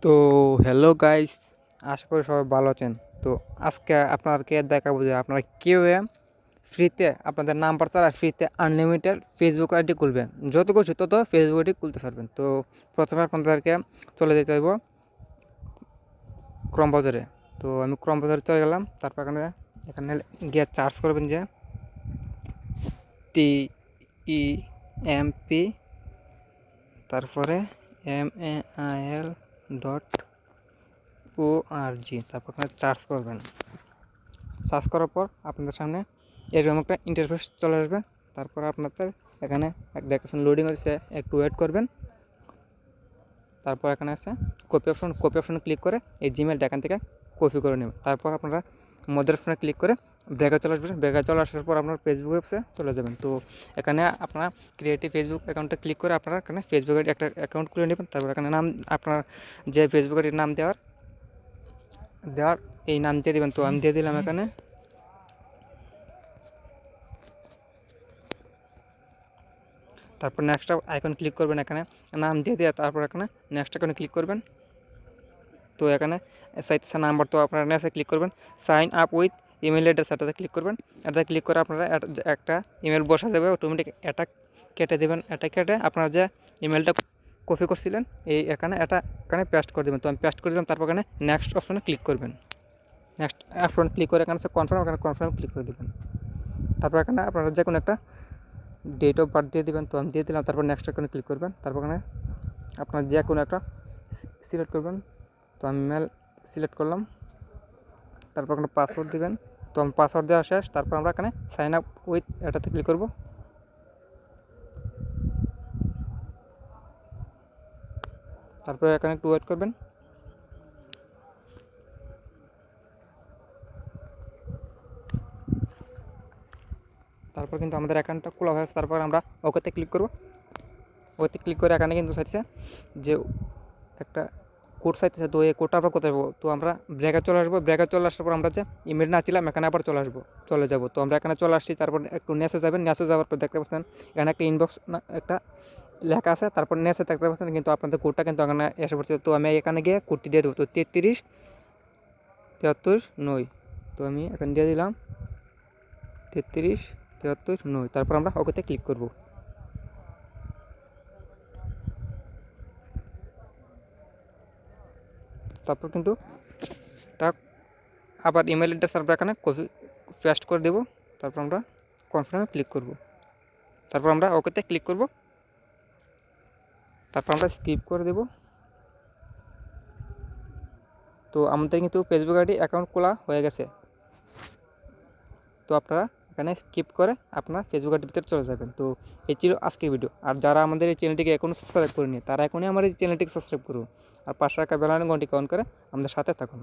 তো hello guys, আশা করি সবাই ভালো আছেন। তো আজকে আপনাদেরকে দেখাবো যে আপনারা কীভাবে ফ্রিতে আপনাদের নাম্বার ছাড়া ফ্রিতে আনলিমিটেড ফেসবুক আইডি খুলবেন। যত খুশি তত ফেসবুক আইডি খুলতে পারবেন। তো প্রথমে আপনাদেরকে চলে যেতে হইব ক্রম বাজারে। তো আমি ক্রম বাজারে চলে গেলাম। তারপর এখানে গিয়ে সার্চ করবেন যে TEMP, তারপরে MAIL.org, তারপর এখানে সার্চ করবেন। সার্চ করার পর আপনাদের সামনে এরকম একটা ইন্টারফেস চলে আসবে। তারপর আপনাদের এখানে দেখতেছেন লোডিং হচ্ছে, একটু ওয়েট করবেন। তারপর এখানে আছে কপি অপশনে ক্লিক করে এই জিমেলটা এখান থেকে কপি করে নেবেন। তারপর আপনারা মধ্যের অপশনে ক্লিক করে ব্যাগে চলে আসবেন। ব্যাগে চলে আসার পর আপনার ফেসবুক অ্যাপসে চলে যাবেন। তো এখানে আপনারা ক্রিয়েটিভ ফেসবুক অ্যাকাউন্টে ক্লিক করে আপনারা এখানে ফেসবুক আইডি একটা অ্যাকাউন্ট খুলে নেবেন। তারপর এখানে নাম, আপনার যে ফেসবুক আইডির নাম দেওয়ার এই নাম দিয়ে দেবেন। তো আমি দিয়ে দিলাম এখানে। তারপর নেক্সট আইকন ক্লিক করবেন, এখানে নাম দিয়ে দেওয়া। তারপর এখানে নেক্সট আইকনে ক্লিক করবেন। তো এখানে চাইতেছে নাম্বার, তো আপনারা নেক্সটে ক্লিক করবেন। Sign up with email address, এটাতে ক্লিক করবেন। এটাতে ক্লিক করে আপনারা একটা ইমেল বসা যাবে, অটোমেটিক এটা কেটে দেবেন। এটা কেটে আপনারা যে ইমেলটা কপি করছিলেন এখানে পেস্ট করে দেবেন। তো আমি পেস্ট করে দিলাম। তারপর এখানে নেক্সট অপশনে ক্লিক করবেন। নেক্সট অপশনে ক্লিক করে এখানে কনফার্ম, এখানে কনফার্ম ক্লিক করে দেবেন। তারপর এখানে আপনারা যে কোনো একটা ডেট অফ বার্থ দিয়ে দেবেন। তো আমি দিয়ে দিলাম। তারপর নেক্সট এখানে ক্লিক করবেন। তারপর এখানে আপনার যে কোনো একটা সিলেক্ট করবেন। তো আমি মেল সিলেক্ট করলাম। তারপর এখানে পাসওয়ার্ড দিবেন। তো আমি পাসওয়ার্ড দেওয়া শেষ। তারপর আমরা এখানে সাইন আপ উইথ এটাতে ক্লিক করব। তারপর এখানে একটু ওয়েট করবেন। তারপর কিন্তু আমাদের অ্যাকাউন্টটা খোলা হয়েছে। তারপর আমরা ওকেতে ক্লিক করব। ওতে ক্লিক করে এখানে কিন্তু চাইছে যে একটা কোড চাইতেছে। তো এই কোডটা আমরা কোথায় পাবো? তো আমরা ব্রেকে চলে আসবো। ব্রেকে চলে আসার পর আমরা যে ইমেল না ছিলাম এখানে আবার চলে যাব। তো আমরা এখানে চলে আসছি। তারপর একটু নেসে যাবেন। নেসে যাওয়ার পর দেখতে পাচ্ছেন এখানে একটা ইনবক্স একটা লেখা আছে। তারপর নেসে দেখতে পাচ্ছেন কিন্তু আপনাদের কোডটা কিন্তু এখানে এসে পড়ছে। তো আমি এখানে গিয়ে কোডটি দিয়ে দেবো। তো 337379। তো আমি এখানে দিয়ে দিলাম 337379। তারপর আমরা ওকেতে ক্লিক করব। তারপর কিন্তু এটা আবার ইমেল অ্যাড্রেস আমরা এখানে কপি পেস্ট করে দেব। তারপর আমরা কনফার্মে ক্লিক করব। তারপর আমরা ওকেতে ক্লিক করব। তারপর আমরা স্কিপ করে দেব। তো আমাদের কিন্তু ফেসবুক আইডি অ্যাকাউন্ট খোলা হয়ে গেছে। তো আপনারা এখানে স্কিপ করে আপনার ফেসবুক আইডির ভিতরে চলে যাবেন। তো এই ছিল আজকের ভিডিও। আর যারা আমাদের এই চ্যানেলটিকে এখনও সাবস্ক্রাইব করেনি তারা এখনই আমার এই চ্যানেলটিকে সাবস্ক্রাইব করুন। আর পাশে রাখা বেল আইকনটি অন করে আমাদের সাথে থাকুন।